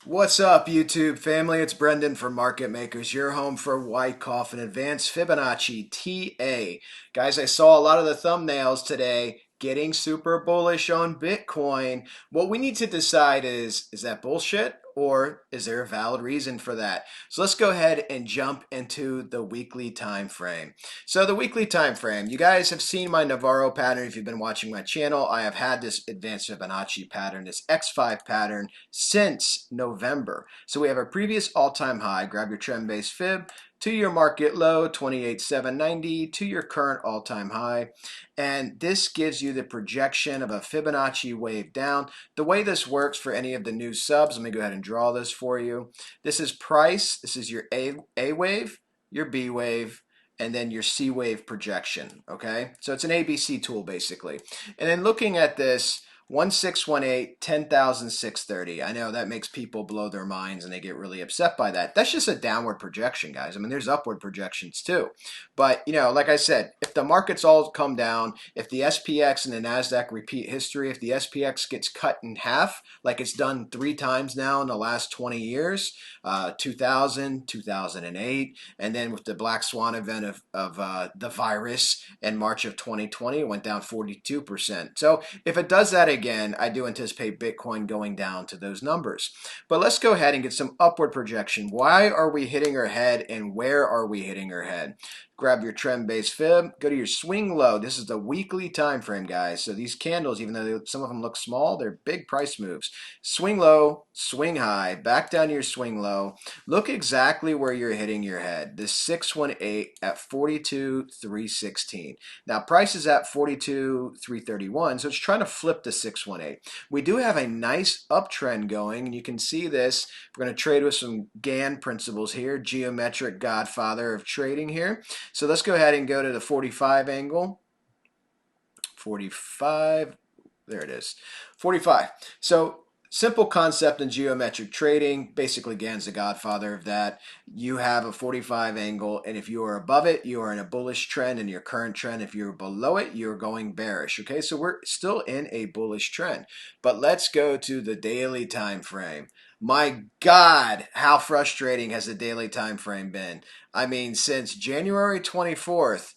What's up, YouTube family? It's Brendan from Market Makers, your home for Wyckoff and Advanced Fibonacci TA. Guys, I saw a lot of the thumbnails today getting super bullish on Bitcoin. What we need to decide is that bullshit or is there a valid reason for that? So let's go ahead and jump into the weekly time frame. So the weekly time frame, you guys have seen my Navarro pattern if you've been watching my channel. I have had this advanced Fibonacci pattern, this X5 pattern since November. So we have our previous all-time high, grab your trend-based fib, to your market low, 28,790, to your current all-time high. And this gives you the projection of a Fibonacci wave down. The way this works for any of the new subs, let me go ahead and draw this for you. This is price, this is your A wave, your B wave, and then your C wave projection, okay? So it's an ABC tool basically. And then looking at this, 1618, 10,630. I know that makes people blow their minds and they get really upset by that. That's just a downward projection, guys. I mean, there's upward projections too. But, you know, like I said, if the markets all come down, if the SPX and the NASDAQ repeat history, if the SPX gets cut in half, like it's done 3 times now in the last 20 years, 2000, 2008, and then with the Black Swan event of the virus in March of 2020, it went down 42%. So if it does that again, I do anticipate Bitcoin going down to those numbers. But let's go ahead and get some upward projection. Why are we hitting our head and where are we hitting our head? Grab your trend-based fib, go to your swing low. This is the weekly time frame, guys. So these candles, even though some of them look small, they're big price moves. Swing low, swing high, back down to your swing low. Look exactly where you're hitting your head. This 618 at 42,316. Now price is at 42,331, so it's trying to flip the 618. We do have a nice uptrend going, and you can see this. We're going to trade with some Gann principles here, geometric godfather of trading here. So let's go ahead and go to the 45 angle. 45, there it is, 45. So simple concept in geometric trading, basically Gann's the godfather of that. You have a 45 angle, and if you are above it, you are in a bullish trend in your current trend. If you're below it, you're going bearish. Okay, so we're still in a bullish trend. But let's go to the daily time frame. My God, how frustrating has the daily time frame been? I mean, since January 24th,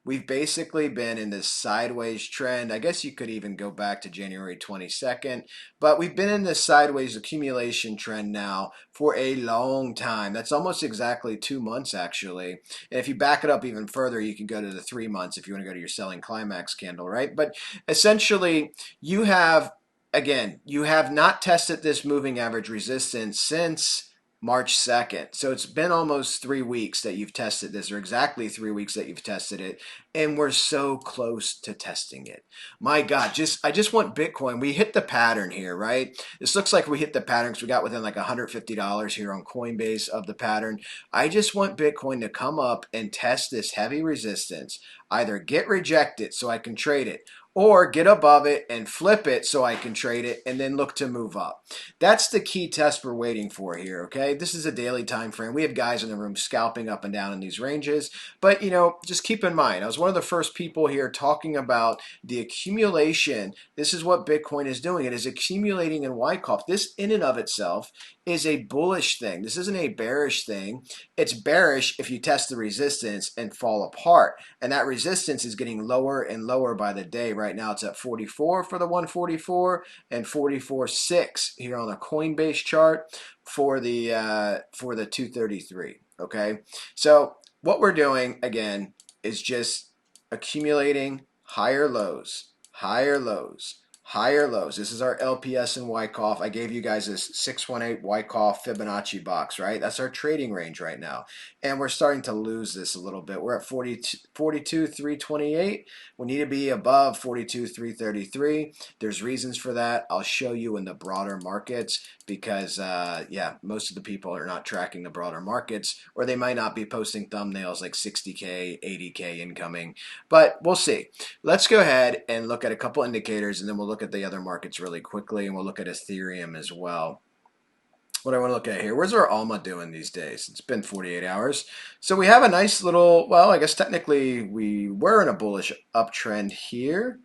we've basically been in this sideways trend. I guess you could even go back to January 22nd, but we've been in this sideways accumulation trend now for a long time. That's almost exactly 2 months, actually. And if you back it up even further, you can go to the 3 months if you want to go to your selling climax candle, right? But essentially, you have, again, you have not tested this moving average resistance since March 2nd. So it's been almost 3 weeks that you've tested this, or exactly 3 weeks that you've tested it, and we're so close to testing it. My God, I just want Bitcoin. We hit the pattern here, right? This looks like we hit the pattern because we got within like $150 here on Coinbase of the pattern. I just want Bitcoin to come up and test this heavy resistance, either get rejected so I can trade it, or get above it and flip it so I can trade it and then look to move up. That's the key test we're waiting for here, okay? This is a daily time frame. We have guys in the room scalping up and down in these ranges, but you know, just keep in mind, I was one of the first people here talking about the accumulation. This is what Bitcoin is doing. It is accumulating in Wyckoff. This in and of itself is a bullish thing. This isn't a bearish thing. It's bearish if you test the resistance and fall apart. And that resistance is getting lower and lower by the day. Right now it's at 44 for the 144 and 44.6 here on the Coinbase chart for the 233. Okay, so what we're doing again is just accumulating higher lows, higher lows, higher lows. This is our LPS and Wyckoff. I gave you guys this 618 Wyckoff Fibonacci box, right? That's our trading range right now. And we're starting to lose this a little bit. We're at 42,328. We need to be above 42,333. There's reasons for that. I'll show you in the broader markets because, yeah, most of the people are not tracking the broader markets, or they might not be posting thumbnails like 60K, 80K incoming. But we'll see. Let's go ahead and look at a couple indicators, and then we'll look at the other markets really quickly, and we'll look at Ethereum as well. What I want to look at here, where's our ALMA doing these days? It's been 48 hours. So we have a nice little, well, I guess technically we were in a bullish uptrend here.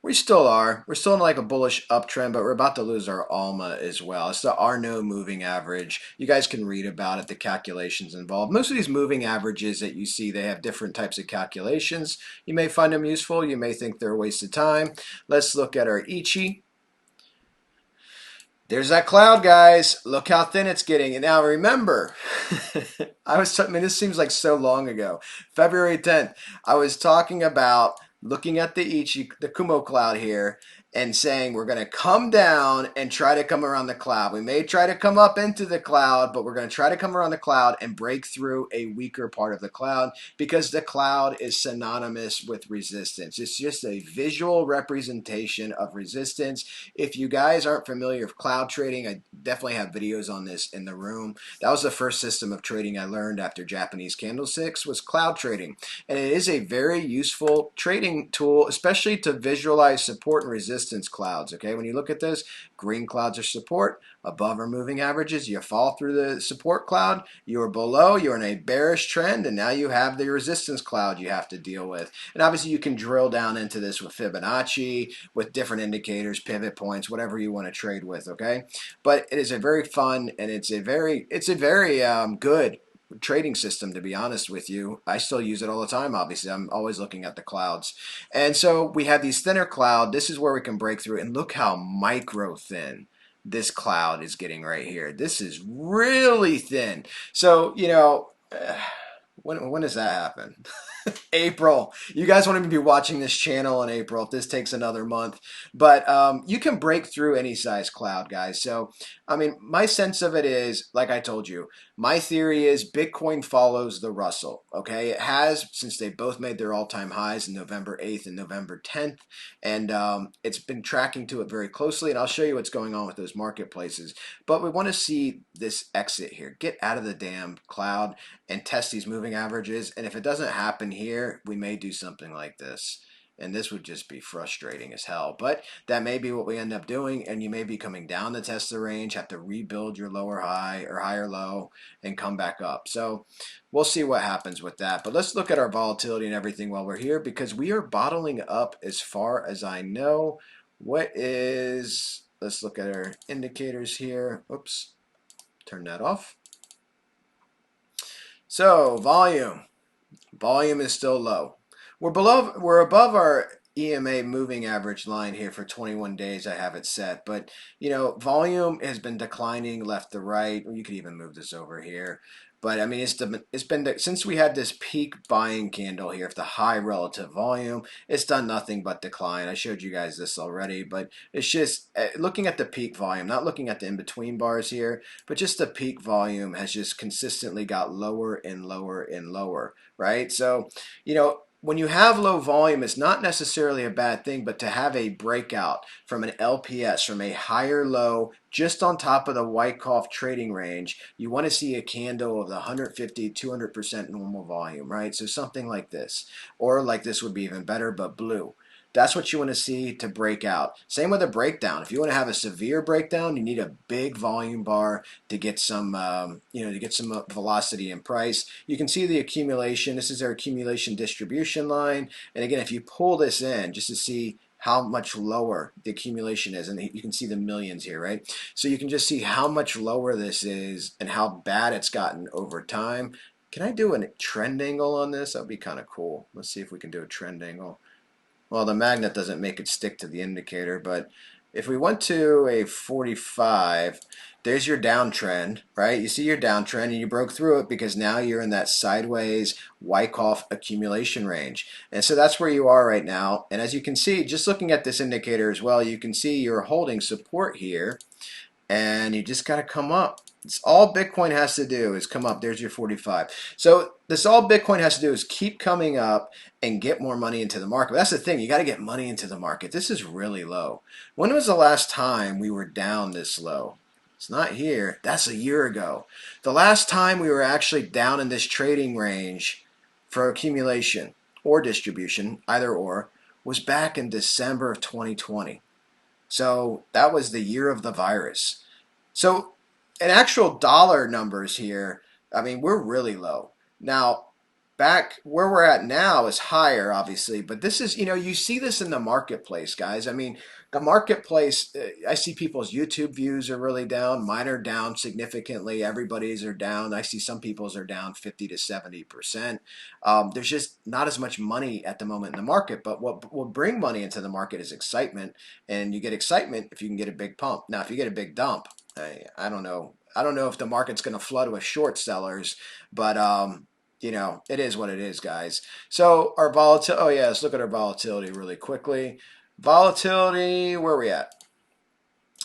We still are. We're still in like a bullish uptrend, but we're about to lose our ALMA as well. It's the R moving average. You guys can read about it, the calculations involved. Most of these moving averages that you see, they have different types of calculations. You may find them useful. You may think they're a waste of time. Let's look at our Ichi. There's that cloud, guys. Look how thin it's getting. And now remember, I mean, this seems like so long ago. February 10th, I was talking about looking at the Kumo cloud here and saying we're going to come down and try to come around the cloud. We may try to come up into the cloud, but we're going to try to come around the cloud and break through a weaker part of the cloud because the cloud is synonymous with resistance. It's just a visual representation of resistance. If you guys aren't familiar with cloud trading, I definitely have videos on this in the room. That was the first system of trading I learned after Japanese candlesticks was cloud trading. And it is a very useful trading tool, especially to visualize support and resistance clouds. Okay, when you look at this, green clouds are support, above are moving averages. You fall through the support cloud, you're below, you're in a bearish trend, and now you have the resistance cloud you have to deal with. And obviously you can drill down into this with Fibonacci, with different indicators, pivot points, whatever you want to trade with, okay? But it is a very fun and it's a very good trading system, to be honest with you. I still use it all the time. Obviously, I'm always looking at the clouds. And so we have these thinner cloud. This is where we can break through, and look how micro thin this cloud is getting right here. This is really thin. So, you know, when does that happen? April. You guys want to be watching this channel in April if this takes another month. But you can break through any size cloud, guys. So, I mean, my sense of it is, like I told you, my theory is Bitcoin follows the Russell. Okay, it has since they both made their all-time highs in November 8th and November 10th, and it's been tracking to it very closely. And I'll show you what's going on with those marketplaces. But we want to see this exit here. Get out of the damn cloud and test these moving averages. And if it doesn't happen here, we may do something like this. And this would just be frustrating as hell. But that may be what we end up doing. And you may be coming down to test the range, have to rebuild your lower high or higher low and come back up. So we'll see what happens with that. But let's look at our volatility and everything while we're here because we are bottling up as far as I know. Let's look at our indicators here. Oops, turn that off. So volume is still low. We're above our EMA moving average line here for 21 days. I have it set, but you know, volume has been declining left to right. You could even move this over here. But I mean, it's been since we had this peak buying candle here, the high relative volume, it's done nothing but decline. I showed you guys this already, but it's just looking at the peak volume, not looking at the in-between bars here, but just the peak volume has just consistently got lower and lower and lower, right? So, you know, when you have low volume, it's not necessarily a bad thing, but to have a breakout from an LPS, from a higher low, just on top of the Wyckoff trading range, you want to see a candle of the 150, 200% normal volume, right? So something like this, or like this would be even better, but blue. That's what you want to see to break out. Same with a breakdown. If you want to have a severe breakdown, you need a big volume bar to get some, velocity and price. You can see the accumulation. This is our accumulation distribution line. And again, if you pull this in just to see how much lower the accumulation is, and you can see the millions here, right? So you can just see how much lower this is and how bad it's gotten over time. Can I do a trend angle on this? That would be kind of cool. Let's see if we can do a trend angle. Well, the magnet doesn't make it stick to the indicator, but if we went to a 45, there's your downtrend, right? You see your downtrend and you broke through it because now you're in that sideways Wyckoff accumulation range. And so that's where you are right now. And as you can see, just looking at this indicator as well, you can see you're holding support here and you just got to come up. It's all Bitcoin has to do is come up. There's your 45. So this all Bitcoin has to do is keep coming up and get more money into the market. But that's the thing. You got to get money into the market. This is really low. When was the last time we were down this low? It's not here. That's a year ago. The last time we were actually down in this trading range for accumulation or distribution, either or, was back in December of 2020. So that was the year of the virus. So in actual dollar numbers here, I mean, we're really low. Now, back where we're at now is higher, obviously, but this is, you see this in the marketplace, guys. I mean, the marketplace, I see people's YouTube views are really down. Mine are down significantly. Everybody's are down. I see some people's are down 50 to 70%. There's just not as much money at the moment in the market, but what will bring money into the market is excitement, and you get excitement if you can get a big pump. Now, if you get a big dump, I don't know. I don't know if the market's going to flood with short sellers, but it is what it is, guys. So our volatility, oh yeah, let's look at our volatility really quickly. Volatility, where are we at?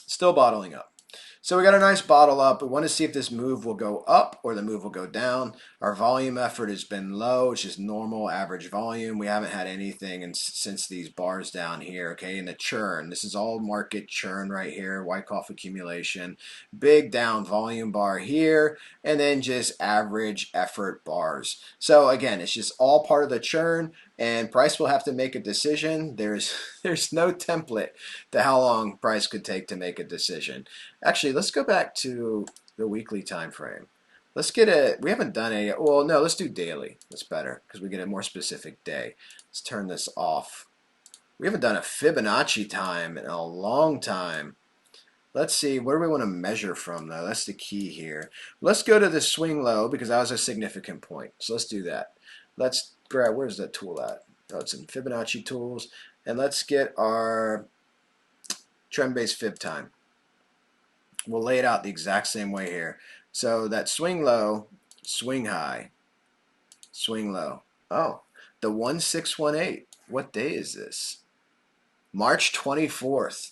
Still bottling up. So we got a nice bottle up. We want to see if this move will go up or the move will go down. Our volume effort has been low. It's just normal average volume. We haven't had anything since these bars down here, okay? And the churn, this is all market churn right here, Wyckoff accumulation. Big down volume bar here, and then just average effort bars. So again, it's just all part of the churn, and price will have to make a decision. There's no template to how long price could take to make a decision. Actually, let's go back to the weekly time frame. Let's get we haven't done well, no, let's do daily. That's better because we get a more specific day. Let's turn this off. We haven't done a Fibonacci time in a long time. Let's see, where do we want to measure from, though? That's the key here. Let's go to the swing low because that was a significant point. So let's do that. Let's grab, where's that tool at? Oh, it's in Fibonacci tools. And let's get our trend-based fib time. We'll lay it out the exact same way here. So that swing low, swing high, swing low. Oh, the 1618. What day is this? March 24th.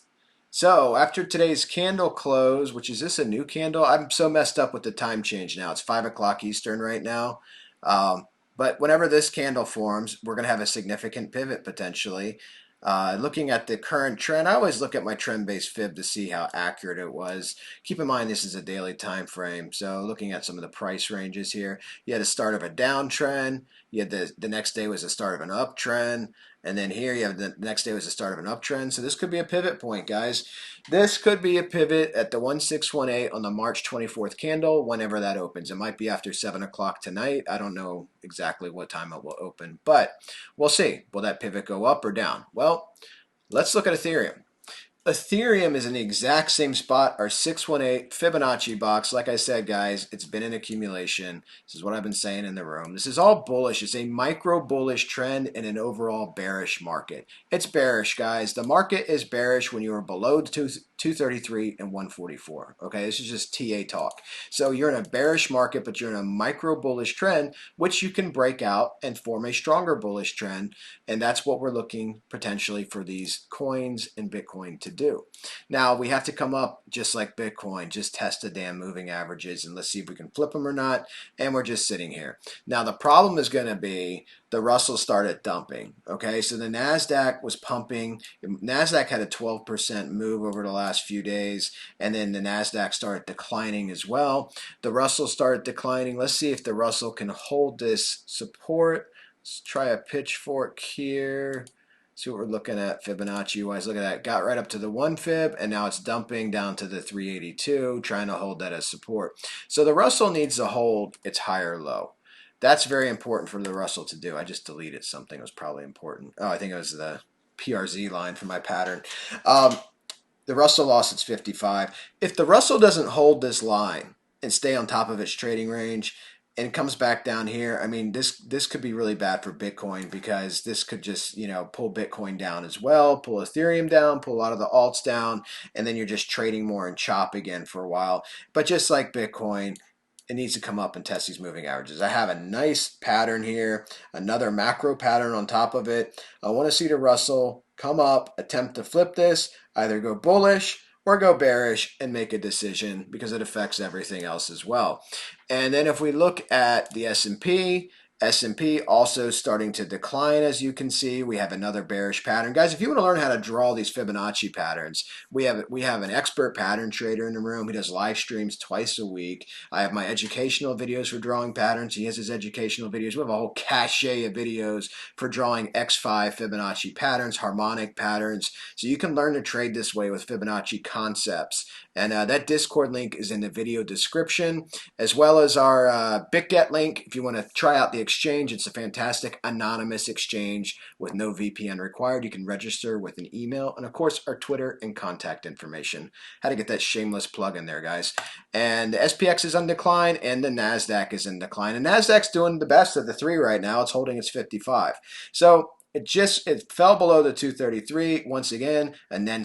So after today's candle close, which is this a new candle? I'm so messed up with the time change now. It's 5 o'clock Eastern right now. But whenever this candle forms, we're going to have a significant pivot potentially. Looking at the current trend, I always look at my trend-based fib to see how accurate it was. Keep in mind this is a daily time frame, so looking at some of the price ranges here, you had the start of a downtrend, you had the next day was the start of an uptrend, and then here you have the next day was the start of an uptrend. So this could be a pivot point, guys. This could be a pivot at the 1618 on the March 24th candle, whenever that opens. It might be after 7 o'clock tonight. I don't know exactly what time it will open, but we'll see. Will that pivot go up or down? Well, let's look at Ethereum. Ethereum is in the exact same spot, our 618 Fibonacci box. Like I said, guys, it's been an accumulation. This is what I've been saying in the room. This is all bullish. It's a micro bullish trend in an overall bearish market. It's bearish, guys. The market is bearish when you are below 233 and 144. Okay, this is just TA talk. So you're in a bearish market, but you're in a micro bullish trend, which you can break out and form a stronger bullish trend. And that's what we're looking potentially for these coins and Bitcoin to do. Now we have to come up just like Bitcoin, just test the damn moving averages and let's see if we can flip them or not. And we're just sitting here. Now the problem is going to be the Russell started dumping. Okay, so the NASDAQ was pumping. NASDAQ had a 12% move over the last few days, and then the NASDAQ started declining as well. The Russell started declining. Let's see if the Russell can hold this support. Let's try a pitchfork here. See what we're looking at Fibonacci wise. Look at that. Got right up to the 1 fib, and now it's dumping down to the 382, trying to hold that as support. So the Russell needs to hold its higher low. That's very important for the Russell to do. I just deleted something that was probably important. Oh, I think it was the PRZ line for my pattern. The Russell lost its 55. If the Russell doesn't hold this line and stay on top of its trading range, and it comes back down here, I mean, this could be really bad for Bitcoin because this could just, pull Bitcoin down as well, pull Ethereum down, pull a lot of the alts down, and then you're just trading more and chop again for a while. But just like Bitcoin, it needs to come up and test these moving averages. I have a nice pattern here, another macro pattern on top of it. I want to see the Russell come up, attempt to flip this, either go bullish or go bearish and make a decision because it affects everything else as well. And then if we look at the S&P also starting to decline, as you can see. We have another bearish pattern. Guys, if you want to learn how to draw these Fibonacci patterns, we have an expert pattern trader in the room. He does live streams twice a week. I have my educational videos for drawing patterns. He has his educational videos. We have a whole cache of videos for drawing X5 Fibonacci patterns, harmonic patterns. So you can learn to trade this way with Fibonacci concepts. And that Discord link is in the video description, as well as our BitGet link. If you want to try out the exchange, it's a fantastic anonymous exchange with no VPN required. You can register with an email, and of course our Twitter and contact information. Had to get that shameless plug in there, guys. And the SPX is on decline, and the NASDAQ is in decline. And NASDAQ's doing the best of the three right now. It's holding its 55. So it fell below the 233 once again, and then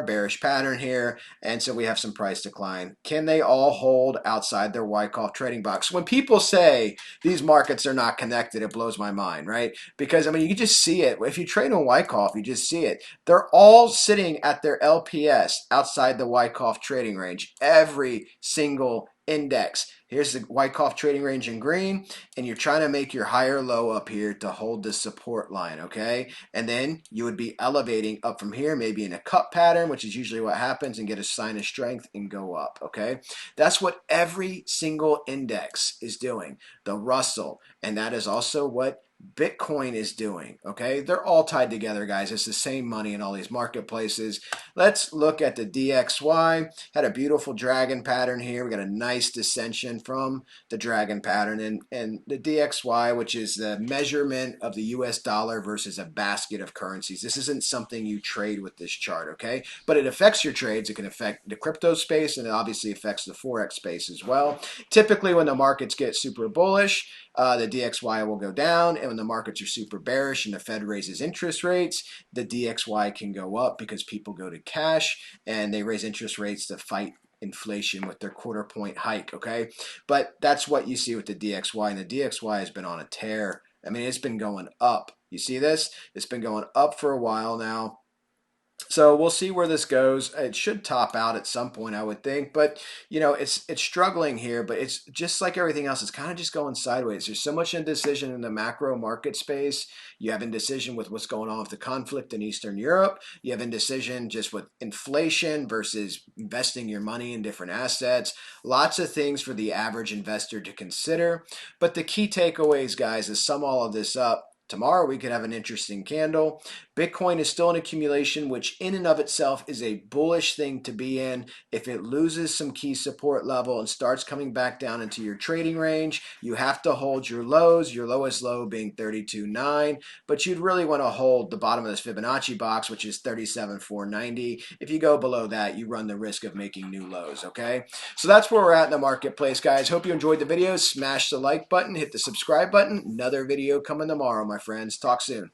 bearish pattern here, and so we have some price decline. Can they all hold outside their Wyckoff trading box? When people say these markets are not connected, it blows my mind, right? Because I mean, you can just see it. If you trade on Wyckoff, you just see it. They're all sitting at their LPS outside the Wyckoff trading range. Every single index. Here's the Wyckoff trading range in green, and you're trying to make your higher low up here to hold the support line, okay? And then you would be elevating up from here, maybe in a cup pattern, which is usually what happens, and get a sign of strength and go up, okay? That's what every single index is doing, the Russell, and that is also what Bitcoin is doing, okay? They're all tied together, guys. It's the same money in all these marketplaces. Let's look at the DXY. Had a beautiful dragon pattern here. We got a nice dissension from the dragon pattern. And the DXY, which is the measurement of the US dollar versus a basket of currencies. This isn't something you trade with this chart, okay? But it affects your trades. It can affect the crypto space, and it obviously affects the Forex space as well. Typically, when the markets get super bullish, the DXY will go down, and when the markets are super bearish and the Fed raises interest rates, the DXY can go up because people go to cash and they raise interest rates to fight inflation with their quarter point hike, okay? But that's what you see with the DXY, and the DXY has been on a tear. I mean, it's been going up. You see this? It's been going up for a while now. So we'll see where this goes. It should top out at some point, I would think. But, you know, it's struggling here, but it's just like everything else. It's kind of just going sideways. There's so much indecision in the macro market space. You have indecision with what's going on with the conflict in Eastern Europe. You have indecision just with inflation versus investing your money in different assets. Lots of things for the average investor to consider. But the key takeaways, guys, is sum all of this up. Tomorrow we could have an interesting candle. Bitcoin is still in accumulation, which in and of itself is a bullish thing to be in. If it loses some key support level and starts coming back down into your trading range, you have to hold your lows, your lowest low being 32.9, but you'd really want to hold the bottom of this Fibonacci box, which is 37.490. If you go below that, you run the risk of making new lows, okay? So that's where we're at in the marketplace, guys. Hope you enjoyed the video. Smash the like button, hit the subscribe button. Another video coming tomorrow, my friends. Talk soon.